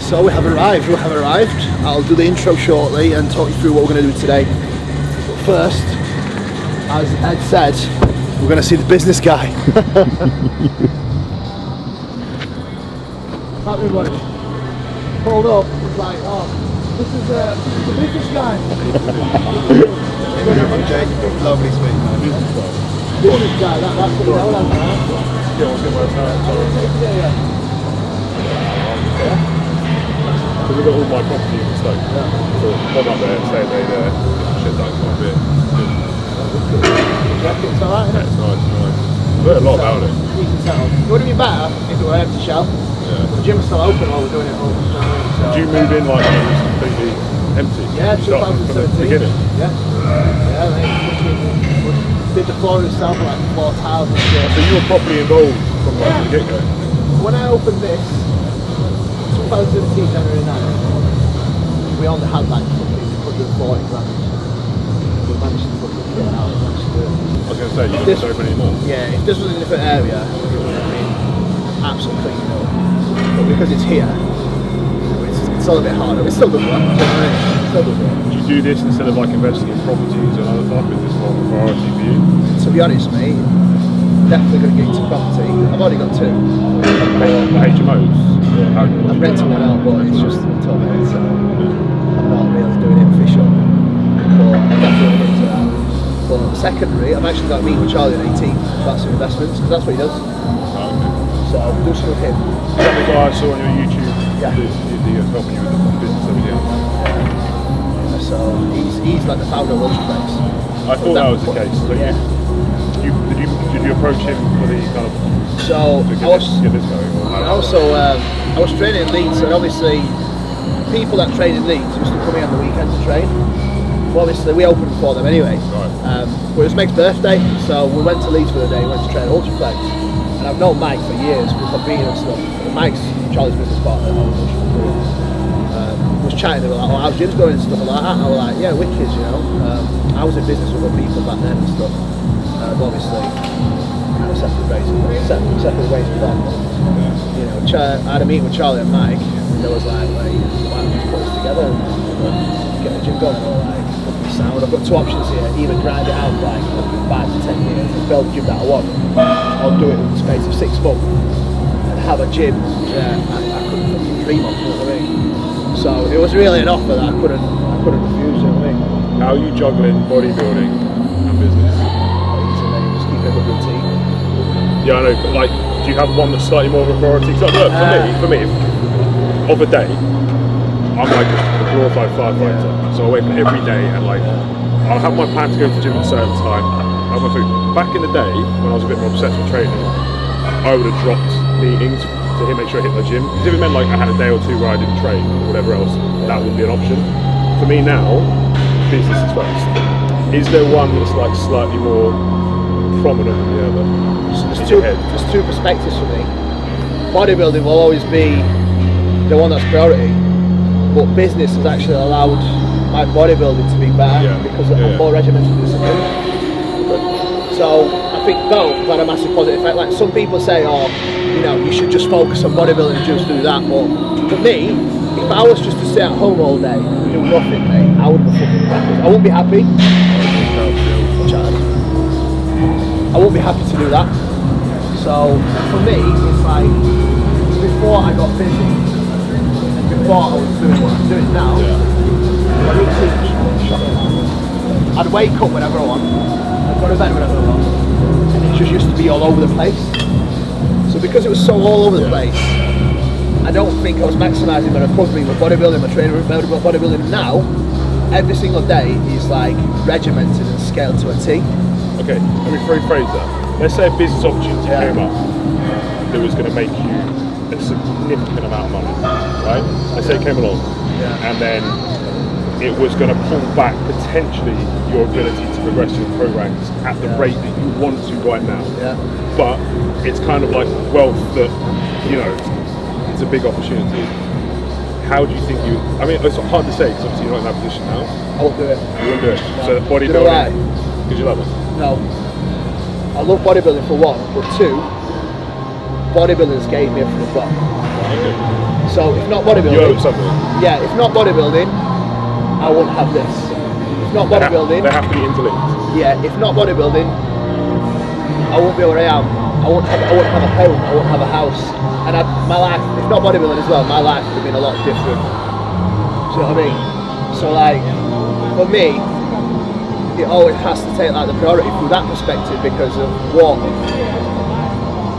So we have arrived. I'll do the intro shortly and talk you through what we're going to do today. But first, as Ed said, we're going to see the business guy. Everybody, hold up. It's like, oh, this is the business guy. Jake, lovely speak, man. Business guy, that's what we know that, right? Yeah, what's good about that? Because we've got all my properties in Stoke. So one up there, stay there, shit that quite a bit. It's alright, isn't it? It's nice. I've heard a lot about it. Decent setup. It would have been better if it were an empty shell. Yeah. The gym's still open while we're doing it all. So. Did you move in like it was completely empty? Yeah, 2017. From the beginning? Yeah. Yeah, mate. Did the floor itself like 4 tiles and stuff. So you were properly involved from like the get-go? When I opened this, 2017 January 9th, we only had like 140 grand. We managed to put it out. I was going to say, you don't open anymore. Yeah, if this was in a different area, it would have been absolutely clean up. But because it's here, it's all a bit harder. It's still good work. Do you do this instead of like investing in properties and other stuff? Is this more of a priority for you? To be honest, mate, definitely going to get into property. I've already got 2. The HMOs? I'm renting one out, but it's just until then, so I'm not really doing it official. But I'm definitely into that. But secondary, I've actually got a meeting with Charlie on 18 about some investments, because that's what he does. So I'll do some with him. Is that the guy I saw on your YouTube? Yeah. The helping you with the business over here? Yeah. So he's like the founder of UltraFlex. I thought that was the case. So yeah. Did you approach him for the kind of so to get this going? I was training in Leeds, and obviously people that train in Leeds used to come in on the weekend to train. Well, obviously we opened for them anyway. Right. But it was Meg's birthday, so we went to Leeds for the day, went to train UltraFlex. And I've known Mike for years, we've competed and stuff. And Mike's Charlie's business partner, was chatting, they were like, oh, how's gym's going and stuff like that. And I was like, yeah, wicked, you know. I was in business with other people back then and stuff. Obviously, kind of separate ways with them. You know, I had a meeting with Charlie and Mike, and there was like, why don't we just put this together and get the gym going? And like, sound. I've got 2 options here: either grind it out for like 5 to 10 years and build the gym that I want, or do it in the space of 6 months and have a gym I couldn't fucking dream of. You know what I mean? So it was really an offer that I couldn't refuse. You know what I mean? How are you juggling bodybuilding and business? Just keep it a routine. Yeah, I know, but like, do you have one that's slightly more of a priority? Because look, for me, of a day, I'm like a glorified firefighter, so I wake up every day and like, I'll have my plan to go to the gym at a certain time, have my food. Back in the day, when I was a bit more obsessed with training, I would have dropped meetings to make sure I hit my gym. Because if it meant like I had a day or 2 where I didn't train or whatever else, that would be an option. For me now, business is first. Is there one that's like slightly more prominent than the other? There's 2 perspectives for me. Bodybuilding will always be the one that's priority, but business has actually allowed my bodybuilding to be better because I'm more regimented and disciplined. So I think both have had a massive positive effect. Like some people say, oh, you know, you should just focus on bodybuilding and just do that. But for me, if I was just to stay at home all day and do nothing, mate, I would be fucking backwards. I wouldn't be happy. I won't be happy to do that. So for me, it's like before I got busy and before I was doing what I'm doing now, my routine was shocking. I'd wake up whenever I want, I'd go to bed whenever I want, and it just used to be all over the place. So because it was so all over the place, I don't think I was maximising my recovery, my bodybuilding, my training, my bodybuilding. Now, every single day is like regimented and scaled to a T. Okay, let me rephrase that. Let's say a business opportunity came up that was going to make you a significant amount of money, right? Let's say it came along, and then it was going to pull back potentially your ability to progress your programs at the rate that you want to right now. But it's kind of like wealth that, you know, it's a big opportunity. How do you think you? I mean, it's hard to say because obviously you're not in that position now. I won't do it. You wouldn't do it. No. So bodybuilding. You know why? Because you love it. No. I love bodybuilding for 1, but 2, bodybuilding has gave me everything as well. Okay. So So if not You bodybuilding, own something. yeah, if not bodybuilding, I wouldn't have this. If not bodybuilding, They have to be interlinked. yeah, if not bodybuilding, I won't be where I am. I won't have a home. I won't have a house. And my life, if not bodybuilding as well, my life would have been a lot different. Do you know what I mean? So like, for me, it always has to take like the priority through that perspective because of what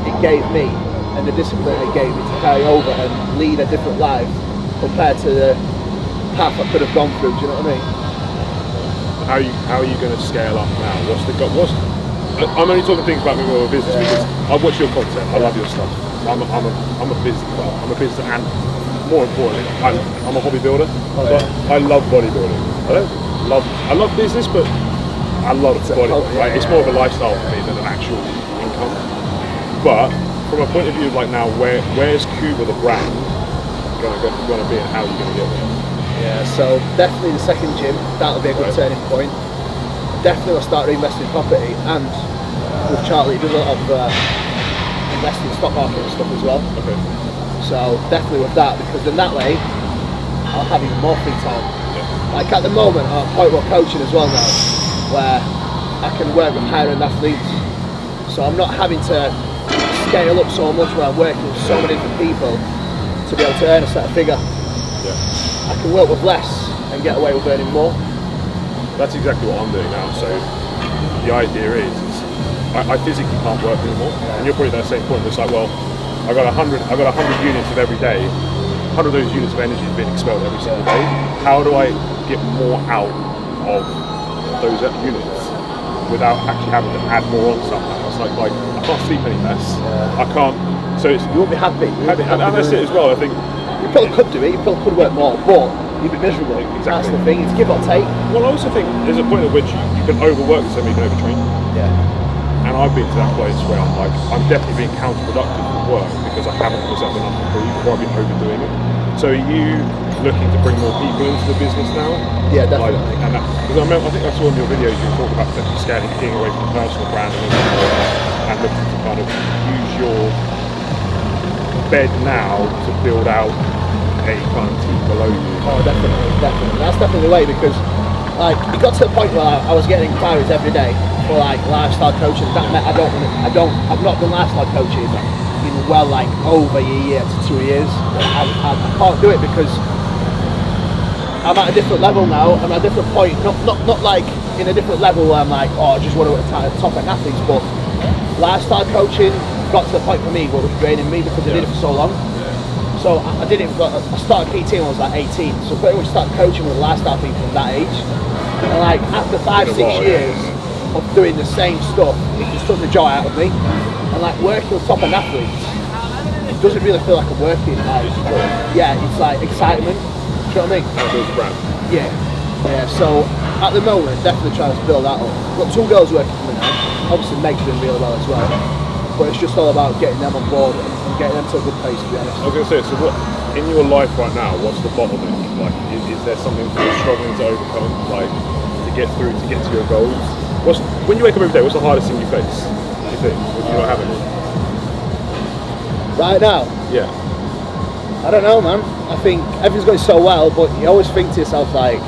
it gave me and the discipline it gave me to carry over and lead a different life compared to the path I could have gone through. Do you know what I mean? How are you going to scale up now? I'm only talking things about me more of a business because I watch your content. I love your stuff. I'm a business. Well, I'm a business, and more importantly, I'm a hobby builder. So I love bodybuilding. I love business, but I love bodybuilding. Right? It's more of a lifestyle for me than an actual income. But from a point of view of like now, where's Cuba the brand going to be, and how are you going to get there? Yeah, so definitely the second gym, that'll be a good turning point. Definitely will start reinvesting in property, and with Charlie he does a lot of investing in stock market and stuff as well. Okay. So definitely with that, because then that way I'll have even more free time. Yeah. Like at the moment I'm at a point where coaching as well now, where I can work with higher end athletes. So I'm not having to scale up so much where I'm working with so many different people to be able to earn a set figure. Yeah. I can work with less and get away with earning more. That's exactly what I'm doing now. So the idea is I physically can't work anymore, and you're probably at that same point. It's like, well, I got 100 units of every day. 100 of those units of energy is being expelled every single day. How do I get more out of those units without actually having to add more on somehow? It's like I can't sleep any less. I can't. So it's, You won't be happy. and that's it as well. I think you probably could do it. You probably could work more, but you'd be miserable. Exactly. That's the thing. It's give or take. Well, I also think there's a point at which you can overwork the same way you can overtrain. Yeah. And I've been to that place where I'm like, I'm definitely being counterproductive at work because I haven't put myself enough to improve, or I've been overdoing it. So are you looking to bring more people into the business now? Yeah, definitely. Because I think I saw in your videos you talk about scaling, getting away from personal brand and looking to kind of use your bed now to build out a kind of team below you. Oh, definitely. That's definitely the way, because like it got to the point where I was getting inquiries every day for like lifestyle coaching. That meant I've not done lifestyle coaching in well like over a year to 2 years. I can't do it because I'm at a different level now. I'm at a different point. Not like in a different level where I'm like, oh, I just want to attack top end athletes, but lifestyle coaching got to the point for me where it was draining me because I did it for so long. So I did it. I started PT when I was like 18. So pretty much started coaching with lifestyle people from that age. And like after 5-6 years of doing the same stuff, it just took the joy out of me. And like working with top end athletes, it doesn't really feel like I'm working. Like, yeah, it's like excitement. Do you know what I mean? How build the brand. Yeah. So at the moment, definitely trying to build that up. Got 2 girls working for me now. Obviously, Meg's doing really well as well. But it's just all about getting them on board and getting them to a good place, to be honest. I was going to say, so what in your life right now? What's the bottleneck? Like, is there something that you're struggling to overcome, like to get through, to get to your goals? When you wake up every day, what's the hardest thing you face? You think, if you don't have any? Right now, Yeah. I don't know, man. I think everything's going so well, but you always think to yourself, like,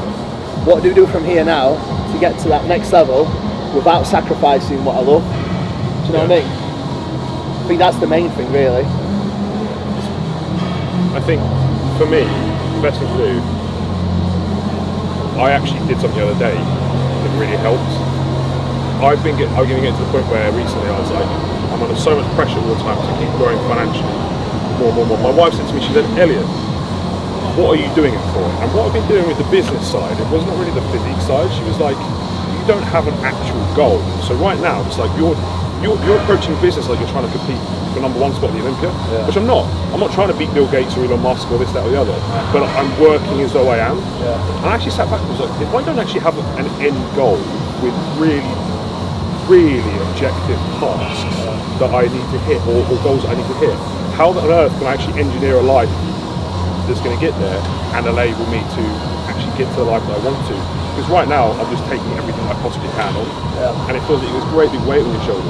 what do we do from here now to get to that next level without sacrificing what I love? Do you know what I mean? I think that's the main thing, really. I think for me, the best thing to do, I actually did something the other day that really helped. I'm going to get to the point where recently I was like, I'm under so much pressure all the time to keep growing financially. More. My wife said to me, she said, Elliot, what are you doing it for? And what I've been doing with the business side, it wasn't really the physique side. She was like, you don't have an actual goal. So right now, it's like you're approaching business like you're trying to compete for #1 spot at the Olympia, which I'm not. I'm not trying to beat Bill Gates or Elon Musk or this, that or the other, but I'm working as though I am. And I actually sat back and was like, if I don't actually have an end goal with really objective tasks that I need to hit or goals that I need to hit, how on earth can I actually engineer a life that's going to get there and enable me to actually get to the life that I want to? Because right now I'm just taking everything I possibly can on, and it feels like there's a great big weight on your shoulders.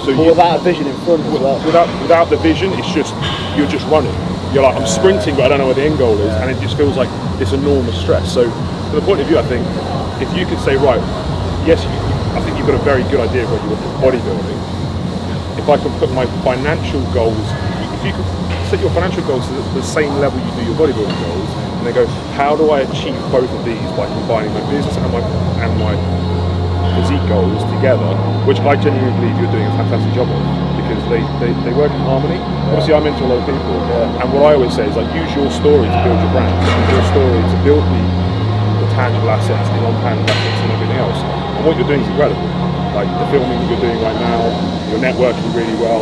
So But without a vision in front as well. Without the vision, it's just you're just running. You you're like, I'm sprinting, but I don't know where the end goal is, and it just feels like this enormous stress. So, from the point of view, I think if you could say, right, yes, I think you've got a very good idea of what you want for bodybuilding. If I can put my financial goals, if you could set your financial goals to the same level you do your bodybuilding goals, and they go, how do I achieve both of these by combining my business and my physique goals together, which I genuinely believe you're doing a fantastic job of, because they work in harmony. Obviously I mentor a lot of people, and what I always say is like, use your story to build your brand, use your story to build the tangible assets, the non-tangible assets and everything else. And what you're doing is incredible. Like the filming that you're doing right now, you're networking really well,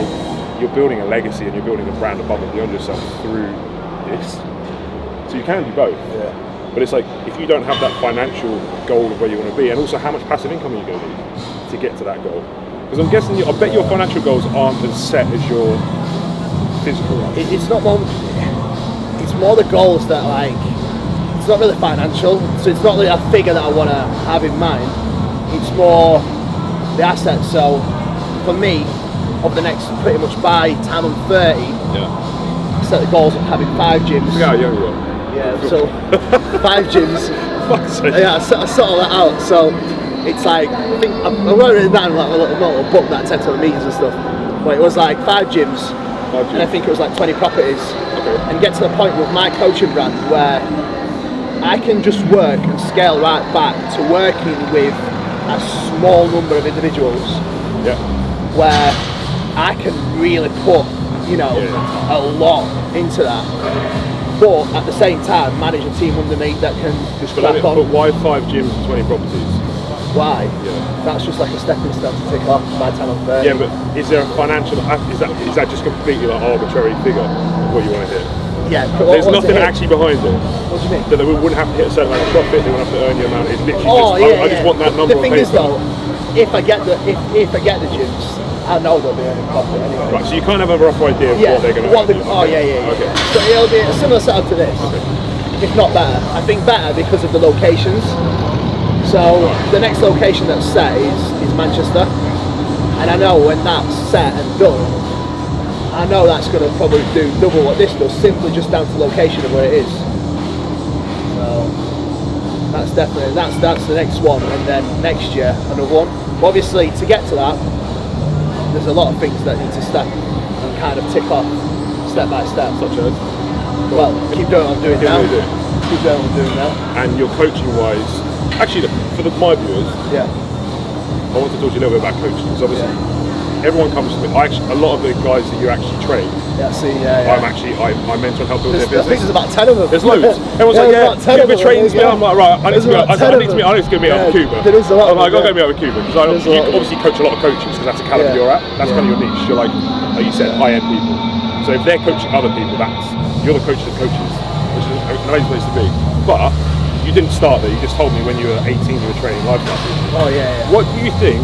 you're building a legacy and you're building a brand above and beyond yourself through this. So you can do both. Yeah. But it's like, if you don't have that financial goal of where you want to be, and also how much passive income are you going to need to get to that goal? Because I'm guessing, I bet your financial goals aren't as set as your physical ones. It's not more, it's more the goals that like, it's not really financial, so it's not really a figure that I want to have in mind. It's more the assets. So for me, over the next, pretty much by time I'm 30, I set the goals of having 5 gyms. Look how young you are. Yeah, so 5 gyms. Fuck's sake. Yeah, I sort all that out. So it's like, I think I wrote it down like a little book that I tend to meetings and stuff. But it was like 5 gyms, and I think it was like 20 properties. Okay. And get to the point with my coaching brand where I can just work and scale right back to working with a small number of individuals. Yeah. Where I can really put, a lot into that. But at the same time, manage a team under me that can just crack on. But why 5 gyms and 20 properties? Why? Yeah. That's just like a stepping stone to tick off by the time I'm 30. Yeah, but is there a financial, is that just completely like arbitrary figure of what you want to hit? Yeah. There's nothing actually behind it. What do you mean? That they wouldn't have to hit a certain amount of profit, they wouldn't have to earn your amount. It's literally I just want that number The thing is though, if I get the gyms, I know they'll be earning profit anyway. Right, so you kind of have a rough idea of what they're going to earn. Okay. So it'll be a similar setup to this, if not better. I think better because of the locations. So the next location that's set is Manchester, and I know when that's set and done, I know that's going to probably do double what this does, simply just down to the location of where it is. So that's definitely that's the next one, and then next year another one. But obviously, to get to that, there's a lot of things that need to step and kind of tick off step by step. Such as? Well, keep doing what I'm doing now. Keep doing what I'm doing now. And your coaching wise, actually, for my viewers, I want to talk to you a little bit about coaching, because obviously everyone comes to me. A lot of the guys that you actually train, I mentor and help build their business. I think there's about 10 of them. There's loads. Everyone's like, you've been training me. I'm like, right, I need to go meet up with Cuba. There is a lot. I'm like, I've got to go meet up with Cuba, because you obviously coach a lot of coaches, because that's the caliber you're at. That's kind of your niche. You're like you said, high-end people. So if they're coaching other people, you're the coach of coaches, which is an amazing place to be. But you didn't start there. You just told me when you were 18 you were training lifestyle people. Oh yeah. What do you think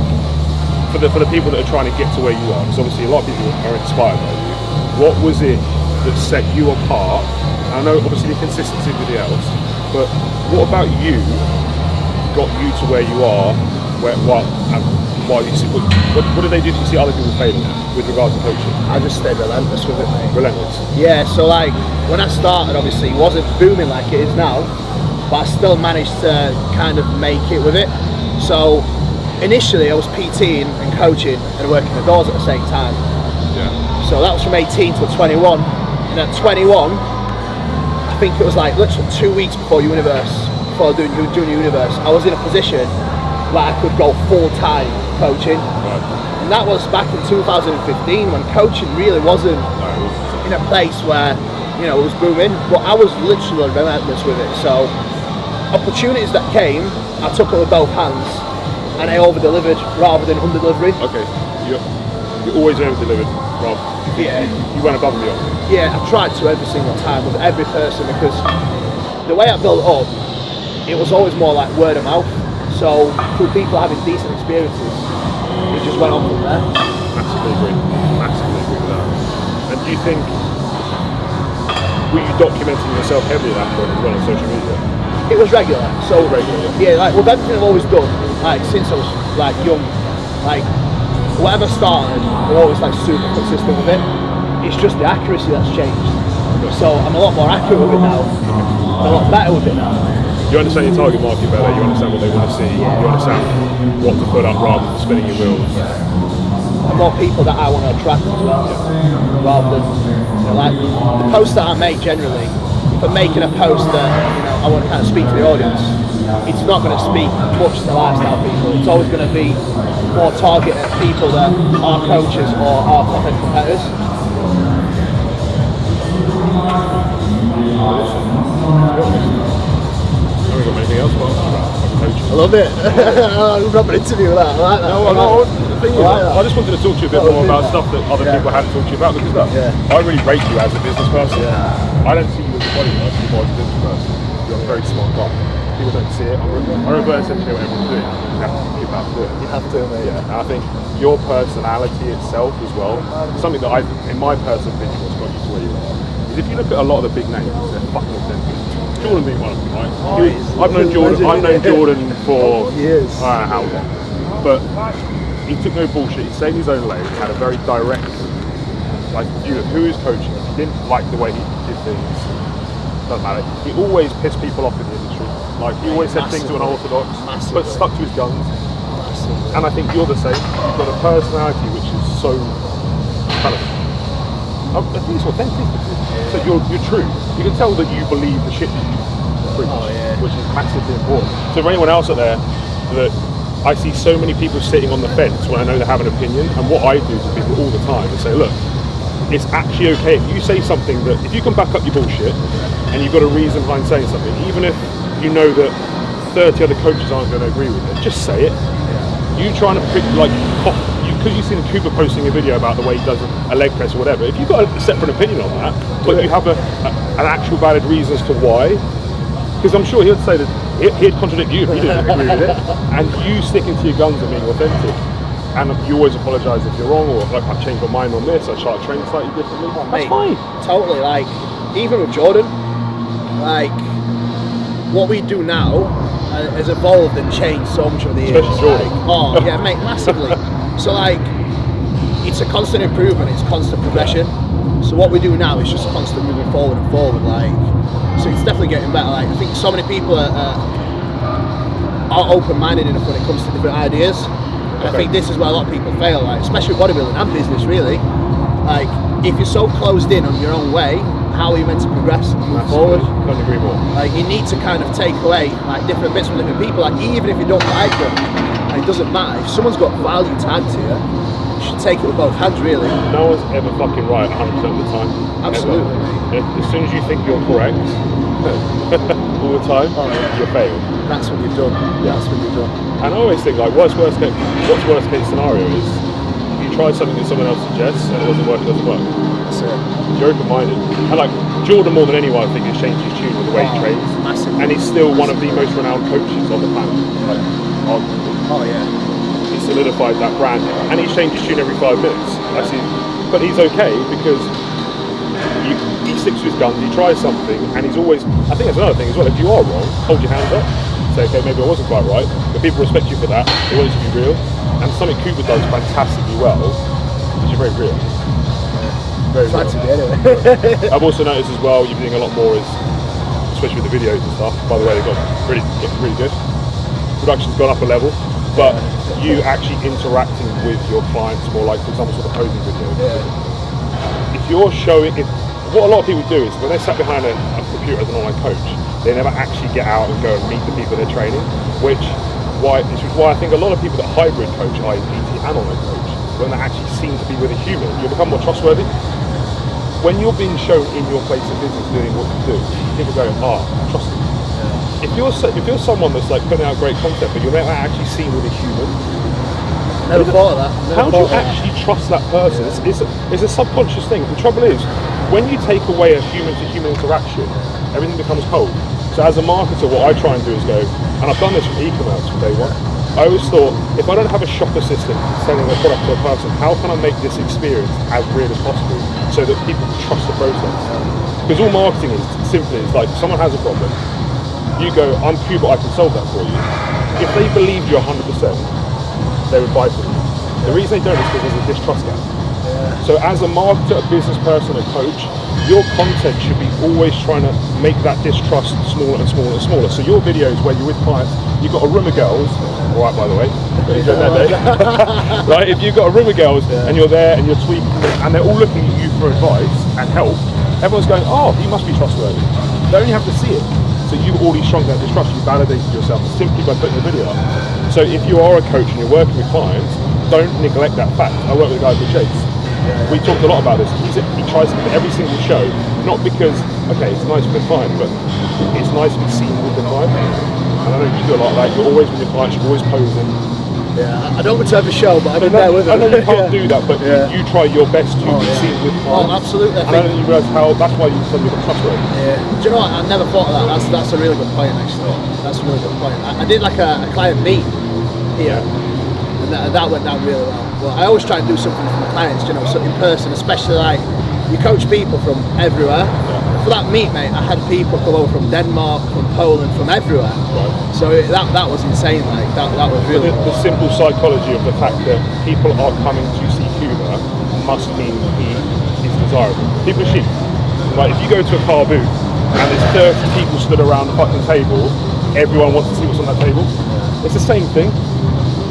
for the people that are trying to get to where you are? Because obviously a lot of people are inspired by you. What was it that set you apart? I know obviously the consistency with the else, but what about you got you to where you are? What did they do that you see other people failing at with regards to coaching? I just stayed relentless with it, mate. Relentless. Yeah, so like when I started, obviously it wasn't booming like it is now, but I still managed to kind of make it with it. So initially I was PTing and coaching and working the doors at the same time. Yeah. So that was from 18 to 21, and at 21 I think it was like literally 2 weeks before doing Universe, I was in a position where I could go full-time coaching. Right. And that was back in 2015 when coaching really wasn't in a place where it was booming, but I was literally relentless with it. So opportunities that came, I took it with both hands, and I over-delivered rather than under-delivery. Okay, you always over-delivered, Rob. Yeah. You went above and beyond. Yeah, I tried to every single time with every person, because the way I built it up, it was always more like word of mouth. So through people having decent experiences, it just went on from there. Massively agree with that. And do you think, were you documenting yourself heavily at that point as well on social media? It was regular. So like with everything I've always done, like since I was like young, like whatever started, I'm always like super consistent with it. It's just the accuracy that's changed. So I'm a lot more accurate with it now. I'm a lot better with it now. You understand your target market better, you understand what they want to see, you understand what to put up rather than spinning your wheels. And more people that I want to attract as well, rather than, like, the posts that I make generally, if I'm making a post that, I want to kind of speak to the audience, it's not going to speak much to lifestyle people. It's always going to be more targeted at people that are coaches or are content competitors. Anything else about coaching? I love it. I'm not an interview with that. I like that. The thing is, I just wanted to talk to you a bit more about stuff that other people hadn't talked to you about, because look, I really rate you as a business person. I don't see you as a bodybuilder, I see you more as a business person. You're a very smart guy. People don't see it. I reverse engineer what everyone's doing. You have to do it. You have to, mate. Yeah, and I think your personality itself as well, something that I think, in my personal opinion, what's got you to where you are, is if you look at a lot of the big names, they're fucking authentic. Jordan being one of them, right? I've known Jordan for years. I don't know how long, but he took no bullshit. He stayed in his own lane. He had a very direct, view of who he was coaching. If he didn't like the way he did things, doesn't matter. He always pissed people off in the industry. He always said things to an orthodox, but stuck to his guns. And I think you're the same. You've got a personality which is so kind of, I think it's authentic. So you're true. You can tell that you believe the shit that you preach, which is massively important. So for anyone else out there, that I see so many people sitting on the fence when I know they have an opinion, and what I do to people all the time is say, look, it's actually okay if you say something that, if you can back up your bullshit, and you've got a reason behind saying something, even if you know that 30 other coaches aren't going to agree with it, just say it. You trying to pick, because you've seen Cooper posting a video about the way he does a leg press or whatever, if you've got a separate opinion on that, but you have an actual valid reason as to why, because I'm sure he'd say that he'd contradict you if you didn't agree with it, and you sticking to your guns and being authentic, and you always apologise if you're wrong, or I've changed my mind on this, I try to train slightly differently, that's fine. Totally, even with Jordan, what we do now has evolved and changed so much over the years. Especially Jordan. Mate, massively. So it's a constant improvement, it's constant progression. So what we do now is just constant moving forward and forward. So it's definitely getting better. I think so many people are open-minded enough when it comes to different ideas. And I think this is where a lot of people fail, especially bodybuilding and business, really. If you're so closed in on your own way, how are you meant to progress and move forward? Couldn't agree more. You need to kind of take away different bits from different people. Even if you don't like them, it doesn't matter. If someone's got value to add to you, you should take it with both hands, really. No one's ever fucking right 100% of the time. Absolutely. As soon as you think you're correct, all the time, you're failed. That's when you're done. Yeah. That's when you're done. And I always think, what's worst case scenario is, if you try something that someone else suggests and it doesn't work, it doesn't work. That's it. You're open-minded. And Jordan, more than anyone, I think, has changed his tune with the way he trains. Massively. And he's still one of the most renowned coaches on the planet. Arguably. Oh yeah. He solidified that brand, and he's changed his tune every 5 minutes. I see, but he's okay because he sticks to his guns. He tries something, and he's always. I think that's another thing as well. If you are wrong, hold your hands up. Say, okay, maybe I wasn't quite right, but people respect you for that. They want you to be real, and something Cooper does fantastically well is you're very real. Very real. Anyway. I've also noticed as well you're doing a lot more, especially with the videos and stuff. By the way, they've got really good. Production's gone up a level, but you actually interacting with your clients more, for example, sort of posing videos. Yeah. If you're showing, what a lot of people do is when they're sat behind a computer as an online coach, they never actually get out and go and meet the people they're training, which is why I think a lot of people that hybrid coach, i.e. PT and online coach, when they actually seem to be with a human, you become more trustworthy. When you're being shown in your place of business doing what you do, people go, trust me. If you're someone that's putting out great content, but you're never actually seen with a human, Never thought of that. How do you actually trust that person? It's a subconscious thing. The trouble is, when you take away a human-to-human interaction, everything becomes cold. So as a marketer, what I try and do is go, and I've done this with e-commerce from day one, I always thought, if I don't have a shop assistant selling a product to a person, how can I make this experience as real as possible so that people trust the process? Because all marketing is simply, someone has a problem, you go, I'm Cuba, I can solve that for you. If they believed you 100%, they would buy from you. The reason they don't is because there's a distrust gap. So as a marketer, a business person, a coach, your content should be always trying to make that distrust smaller and smaller and smaller. So your videos where you're with clients, you've got a room of girls, all right, by the way, right? If you've got a room of girls and you're there and you're tweaking and they're all looking at you for advice and help, everyone's going, oh, he must be trustworthy. They only have to see it. So you've already shrunk that distrust, you've validated yourself simply by putting the video up. So if you are a coach and you're working with clients, don't neglect that fact. I work with a guy called Chase. We talked a lot about this. He tries to get every single show, not because, okay, it's nice for the client, but it's nice to be seen with the client. And I know you do a lot of that. You're always with your clients, you're always posing. Yeah, I don't go to every show, but I've been there with them. I know you can't do that, but you try your best to be seen with clients. Oh, absolutely. And I don't think you realise how, that's why you said you're trustworthy. Yeah. Do you know what? I never thought of that. That's a really good point, actually. That's a really good point. I did like a client meet here, and that went down really well. Well, I always try and do something for my clients, you know, so in person, especially like you coach people from everywhere. For that meet, mate, I had people come over from Denmark, from Poland, from everywhere. Right. So that was insane. Like that was really. The simple psychology of the fact that people are coming to see Cuba must mean he is desirable. People are sheep. Like if you go to a car boot and there's 30 people stood around the fucking table, everyone wants to see what's on that table. It's the same thing.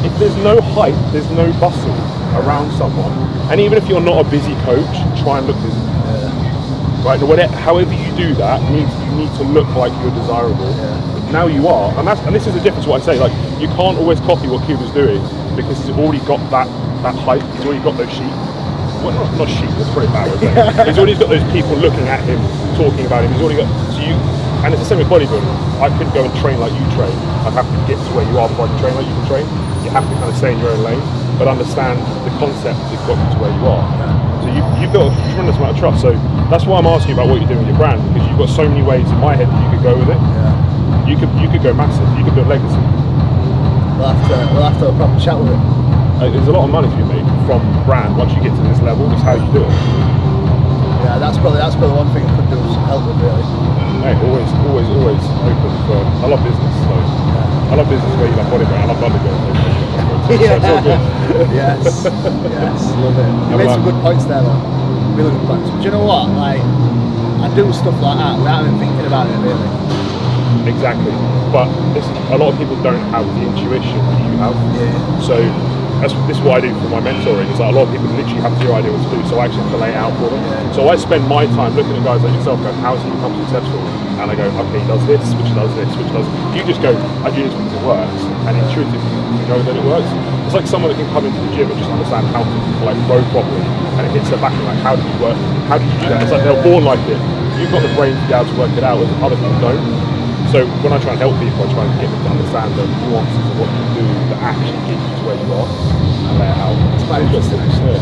If there's no hype, there's no bustle around someone. And even if you're not a busy coach, try and look busy. Right, however you do that, you need to look like you're desirable. Now you are, and this is the difference. What I say, like you can't always copy what Cuba's doing because he's already got that hype. He's already got those sheep. Well, not sheep. That's pretty bad. Isn't it? He's already got those people looking at him, talking about him. He's already got and it's the same with bodybuilding. I couldn't go and train like you train. I'd have to get to where you are before I can train like you can train. You have to kind of stay in your own lane, but understand the concept that got you to where you are. So you've built a tremendous amount of trust. So that's why I'm asking about what you're doing with your brand, because you've got so many ways in my head that you could go with it. You could go massive. You could build legacy. We'll have to have a proper chat with it. There's a lot of money to be made from brand once you get to this level. It's how you do it. Yeah, that's probably one thing I could do some help with, really. Hey, always open for. I love business, so I love business where you like bodybuilding. I love bodybuilding. Yeah. Yes, love it. You made some good points there, though. Really good points. But do you know what? Like, I do stuff like that without even thinking about it, really. Exactly. But a lot of people don't have the intuition that you have. So this is what I do for my mentoring. It's like a lot of people literally have zero idea what to do, so I actually have to lay it out for them. So I spend my time looking at guys like yourself going, how has he become successful? And I go, okay, he does this, which does this, which does. You just go, I do this because it works, and intuitively you know that it works. It's like someone that can come into the gym and just understand how to like row properly, and it hits their back and like, how did you work? How did you do that? It's like they're born like it. You've got the brain to be able to work it out, whereas other people don't. So when I try and help people, I try and get them to understand the nuances of what you do that actually get you to where you are and lay it out. It's quite interesting, actually.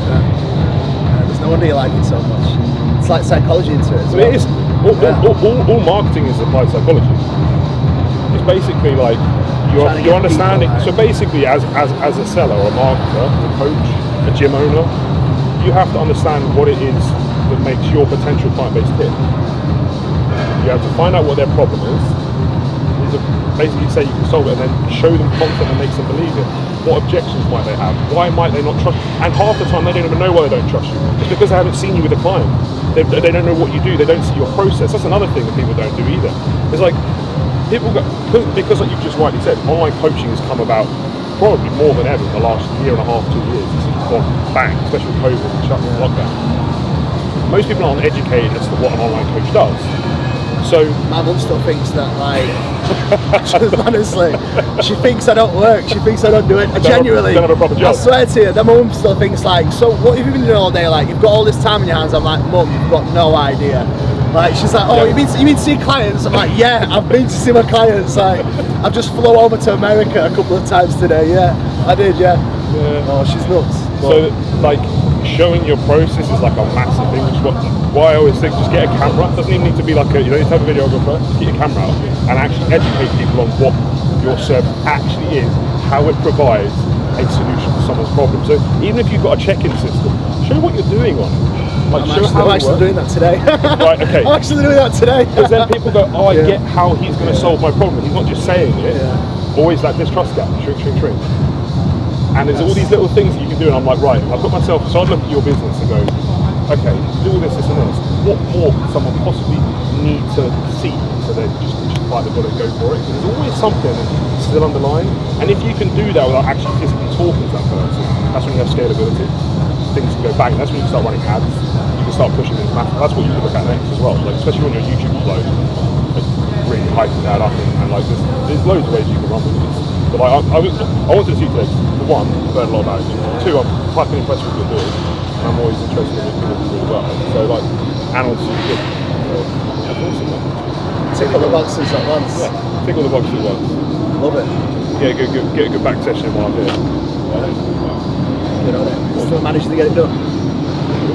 There's no wonder you like it so much. It's like psychology into it as well. It is. All marketing is applied psychology. It's basically like you're understanding. So basically, as a seller or a marketer, a coach, a gym owner, you have to understand what it is that makes your potential client base tick. You have to find out what their problem is. Basically say you can solve it and then show them content that makes them believe it. What objections might they have? Why might they not trust you? And half the time they don't even know why they don't trust you. It's because they haven't seen you with a client. They don't know what you do. They don't see your process. That's another thing that people don't do either. It's like people go, because like you've just rightly said, online coaching has come about probably more than ever in the last year and a half, 2 years. It's gone bang, especially with COVID and shut lockdown. Most people aren't educated as to what an online coach does. So my mum still thinks that, like, honestly, she thinks I don't work. She thinks I don't do it. Genuinely, don't have a proper job. I swear to you, my mum still thinks like, so what have you been doing all day? Like, you've got all this time in your hands. I'm like, Mum, you've got no idea. Like, she's like, oh, you mean to see clients? I'm like, yeah, I've been to see my clients. Like, I've just flown over to America a couple of times today. Yeah, I did. Yeah. Oh, she's nuts. So, like, showing your process is like a massive thing, which is why I always think just get a camera. It doesn't even need to be like you don't need to have a videographer, just get your camera out and actually educate people on what your service actually is, how it provides a solution to someone's problem. So even if you've got a check-in system, show what you're doing on it. Like, I'm actually doing that today. Right, okay. I'm actually doing that today. Because then people go, oh, I get how he's going to solve my problem. He's not just saying it. Always that distrust gap, shrink. And there's all these little things that you can do, and I'm like, right, I put myself, so I look at your business and go, okay, do all this, this and this. What more could someone possibly need to see so they just bite the bullet and go for it? Because there's always something that's still underlying. And if you can do that without actually physically talking to that person, that's when you have scalability. Things can go bang. That's when you can start running ads. You can start pushing things massive. That's what you can look at next as well. Like, especially on your YouTube upload, like, really hyping that up and like there's loads of ways you can run with this. But like, I wanted to see today, for one, learn a lot about it. Two, I'm quite impressed with what you're doing. I'm always interested in it really well. So like, and also good. That's awesome, man. Tick all the boxes at once. Yeah, tick all the boxes at once. Love it. Get a good back session while I'm here. Good on it. Still managing to get it done.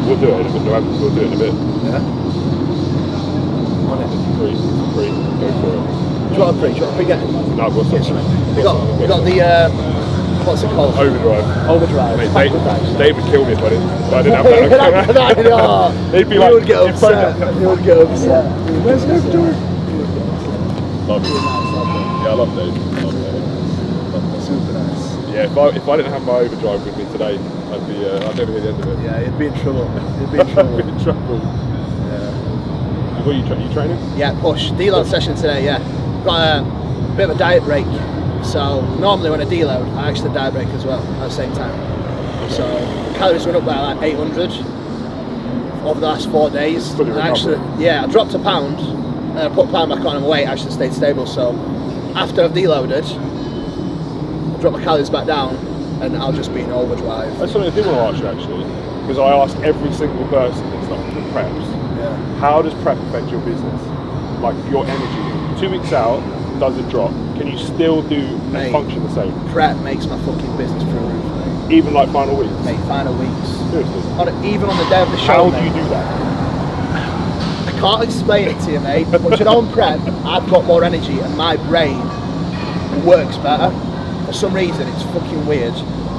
We'll do it in a bit. We'll do it in a bit. Yeah. On it. Free. Go for it. Do you want a pre? Do you want a pre getting? No, I've got something. We got the what's it called? Overdrive. Mate, Dave would kill me if I didn't have that. They'd be like, he would get upset. Where's the Overdrive? Love it. Yeah, I love Dave. Super nice. Yeah, if I didn't have my Overdrive with me today, I'd never hear the end of it. Yeah, you'd be in trouble. I'd be in trouble. Yeah. What are you training? Yeah, push. Deload session today, yeah. Got a bit of a diet break. So normally when I deload, I actually diet break as well at the same time. Okay. So calories went up by like 800 over the last 4 days. Fully and actually, yeah, I dropped a pound, and I put a pound back on, and my weight actually stayed stable. So after I've deloaded, I drop my calories back down, and I'll just be in overdrive. That's something I did want to ask you actually, because I ask every single person that's like with preps. Yeah. How does prep affect your business? Like your energy. 2 weeks out, does it drop? Can you still do and function the same? Prep makes my fucking business through the roof, mate. Even like final weeks? Mate, final weeks. Seriously? Even on the day of the show, How do you do that? I can't explain it to you, mate, but you know, on prep, I've got more energy and my brain works better. For some reason, it's fucking weird.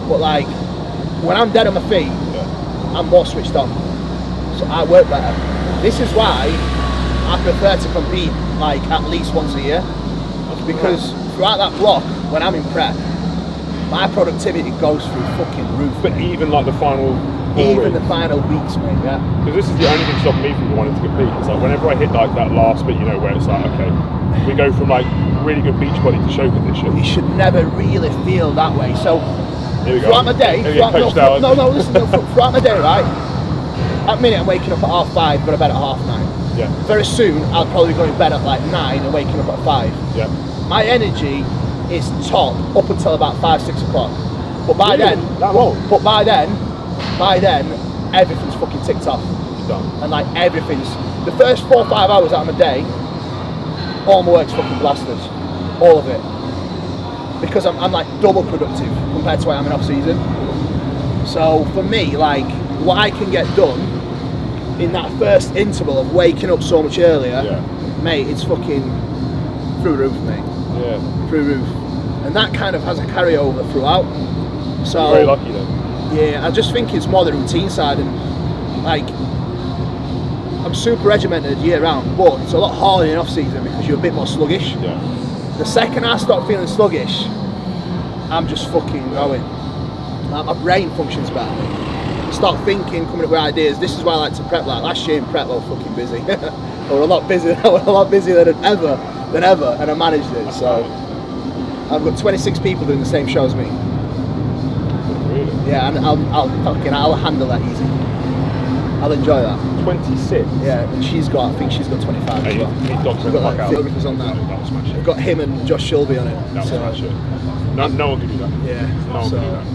But like, when I'm dead on my feet, I'm more switched on. So I work better. This is why I prefer to compete like at least once a year. Because throughout that block, when I'm in prep, my productivity goes through fucking roof. But mate. even like the final the final weeks, mate, yeah. Because this is the only thing stopping me from wanting to compete. It's like whenever I hit like that last bit, you know, where it's like, okay, we go from like really good beach body to show condition. You should never really feel that way. So throughout my day, throughout my day, right? At minute I'm waking up at 5:30, go to bed at 9:30. Yeah. Very soon I'll probably go to bed at like 9 and waking up at 5. Yeah. My energy is top up until about 5-6 o'clock. But by then, but by then, everything's fucking ticked off. You're done. And like everything's the first 4 or 5 hours out of my day, all my work's fucking blasted, all of it, because I'm like double productive compared to when I'm in off season. So for me, like what I can get done in that first interval of waking up so much earlier, mate, it's fucking through roof, mate. Yeah. Through roof, and that kind of has a carryover throughout. So you're very lucky then. Yeah, I just think it's more the routine side, and like I'm super regimented year round, but it's a lot harder in off season because you're a bit more sluggish. Yeah. The second I start feeling sluggish, I'm just fucking going. Like, my brain functions better. I start thinking, coming up with ideas. This is why I like to prep. Like last year in prep, I was fucking busy. Or a lot busier than ever, and I managed it. So I've got 26 people doing the same show as me. Really? Yeah, and I'll handle that easy. I'll enjoy that. 26? Yeah, and I think she's got 25 as well. He's got We've got like photographers on that. That was smash it. We've got him and Josh Shelby on it. That was smash it. No one can do that. Yeah. No one can do that.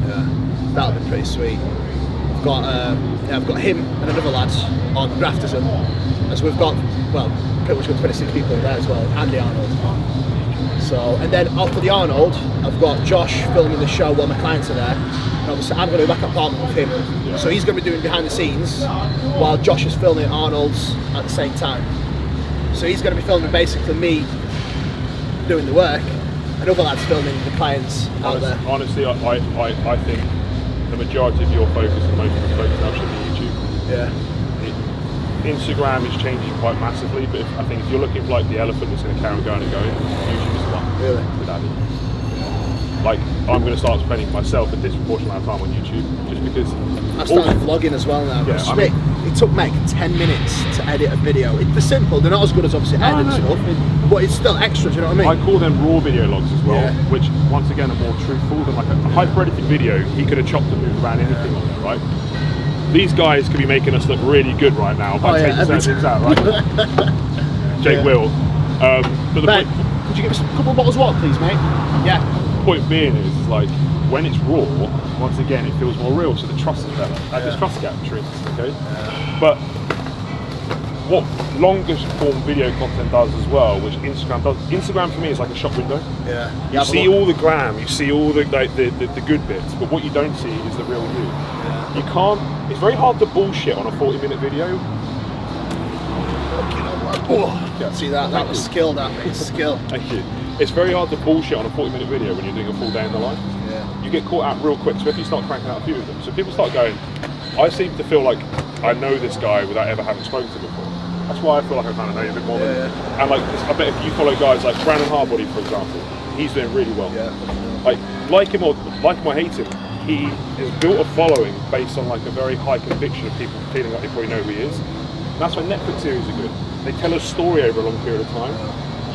Yeah, that'll be pretty sweet. I've got him and another lad on Grafterson, as we've got, well, pretty much got 26 people in there as well, and the Arnold. So, and then after the Arnold, I've got Josh filming the show while my clients are there. And obviously I'm going to be back at apartment with him. Yeah. So he's going to be doing behind the scenes while Josh is filming Arnold's at the same time. So he's going to be filming basically me doing the work, and other lads filming the clients out there. Honestly, I think the majority of your focus and most of the focus now should be YouTube. Yeah. Instagram is changing quite massively, but I think if you're looking for like the elephant that's going to carry on going and going, YouTube is the one. Really? The daddy. like I'm going to start spending myself a disproportionate amount of time on YouTube, just because I've started vlogging as well now. Yeah, I mean, it took me 10 minutes to edit a video. They're simple, they're not as good as obviously editing stuff, but it's still extra, do you know what I mean? I call them raw video logs as well, which once again are more truthful than like a hyper-edited video. He could have chopped and moved around anything on it, right? These guys could be making us look really good right now by taking certain things out, right? Jake will. But the mate, could you give us a couple of bottles of water, please, mate? Yeah. Point being is like when it's raw, once again it feels more real, so the trust is better. This trust gap shrinks, okay? But what longest form video content does as well, which Instagram does. Instagram for me is like a shop window. Yeah. You see all the glam, you see all the like the good bits, but what you don't see is the real you. Yeah. You can't. It's very hard to bullshit on a 40-minute video. See that? That was skill, that mate. Skill. Thank you. It's very hard to bullshit on a 40-minute video when you're doing a full day in the life. Yeah. You get caught out real quick, so if you start cranking out a few of them. So people start going, I seem to feel like I know this guy without ever having spoken to him before. That's why I feel like I kind of know you a bit more than. And like, I bet if you follow guys like Brandon Hardbody, for example, he's doing really well. Yeah. Like him or hate him, he has built a following based on like a very high conviction of people feeling like they probably know who he is. And that's why Netflix series are good. They tell a story over a long period of time.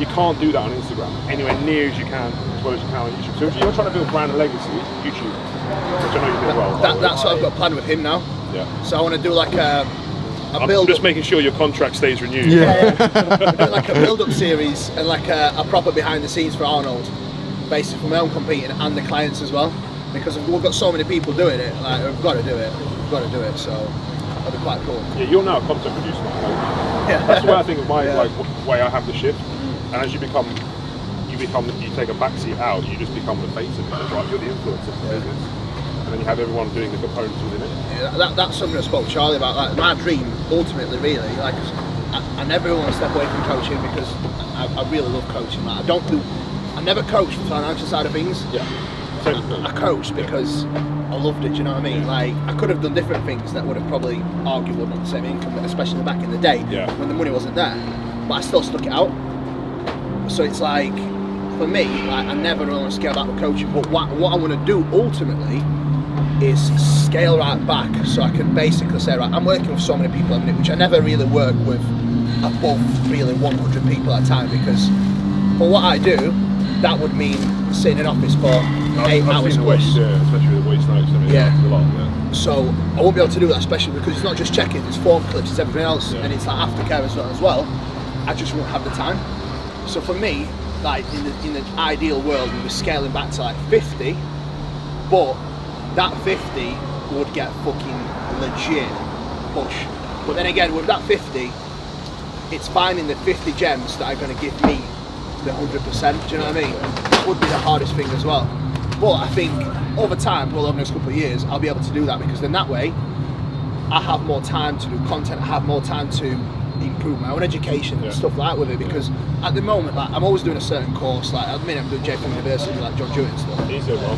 You can't do that on Instagram anywhere near as you can, as well as you can on YouTube. So if you're trying to build brand and legacy, YouTube, which I know you do well. That's what I've got planned with him now. Yeah. So I want to do like a build. I'm just making sure your contract stays renewed. Yeah. Doing like a build-up series and like a proper behind the scenes for Arnold, basically for my own competing and the clients as well. Because we've got so many people doing it, like we've got to do it. We've got to do it. So that'll be quite cool. Yeah, you're now a content producer. That's the way I think of my like way I have the shift. And as you take a backseat out, you just become the face of it, right? You're the influencer of the business. And then you have everyone doing the components within it. Yeah, that's something I spoke to Charlie about. Like my dream, ultimately, really, like I never want to step away from coaching because I really love coaching. Like, I never coached the financial side of things. Yeah. I coached because I loved it, do you know what I mean? Like, I could have done different things that would have probably arguably not the same income, especially back in the day when the money wasn't there. But I still stuck it out. So it's like, for me, like, I never really want to scale back with coaching, but what I want to do ultimately is scale right back so I can basically say, right, I'm working with so many people at the minute, which I never really work with above really 100 people at a time, because for what I do, that would mean sitting in an office for 8 hours a week. Especially with waist notes. Yeah. A lot, So I won't be able to do that, especially because it's not just checking, it's form clips, it's everything else, and it's like aftercare as well. I just won't have the time. So for me, like in the ideal world, we'd be scaling back to like 50, but that 50 would get fucking legit push. But then again, with that 50, it's finding the 50 gems that are going to give me the 100%, do you know what I mean? That would be the hardest thing as well. But I think over time, well, over the next couple of years, I'll be able to do that, because then that way, I have more time to do content, I have more time to improve my own education and stuff like that with it, because at the moment, like, I'm always doing a certain course. Like at the minute I'm doing JP University, like John Jewett and stuff. He's doing well.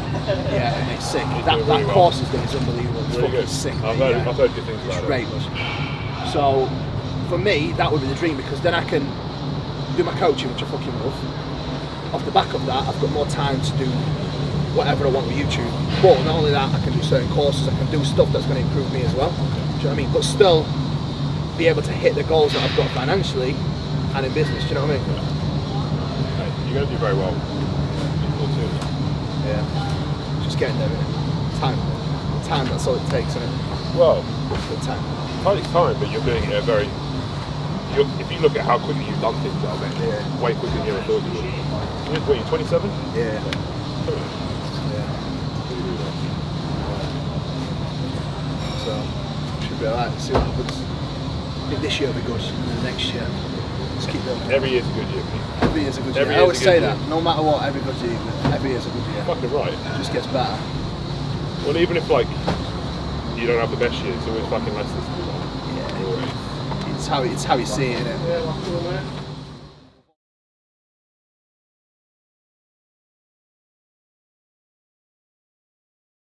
Yeah, and it's sick. That course is unbelievable. It's fucking sick. I've heard good things about it. Great. So for me, that would be the dream, because then I can do my coaching, which I fucking love. Off the back of that, I've got more time to do whatever I want with YouTube. But not only that, I can do certain courses, I can do stuff that's going to improve me as well. Do you know what I mean? But still be able to hit the goals that I've got financially and in business, do you know what I mean? You're going to do very well. Yeah. Just getting there, innit? Time, that's all it takes, isn't it? Well, time. It's time, but you're doing it at very... if you look at how quickly you've done things, I bet way quicker than you ever thought you would. What are you, 27? Yeah. So, should be alright, see what happens. I think this year will be good, and then next year, let's keep going. Every year's a good year, Pete. Every year's a good year. I always say that, no matter what, every year's a good year. Fucking right. It just gets better. Well, even if, like, you don't have the best year, it's always fucking less than Yeah. It's how you see it, innit?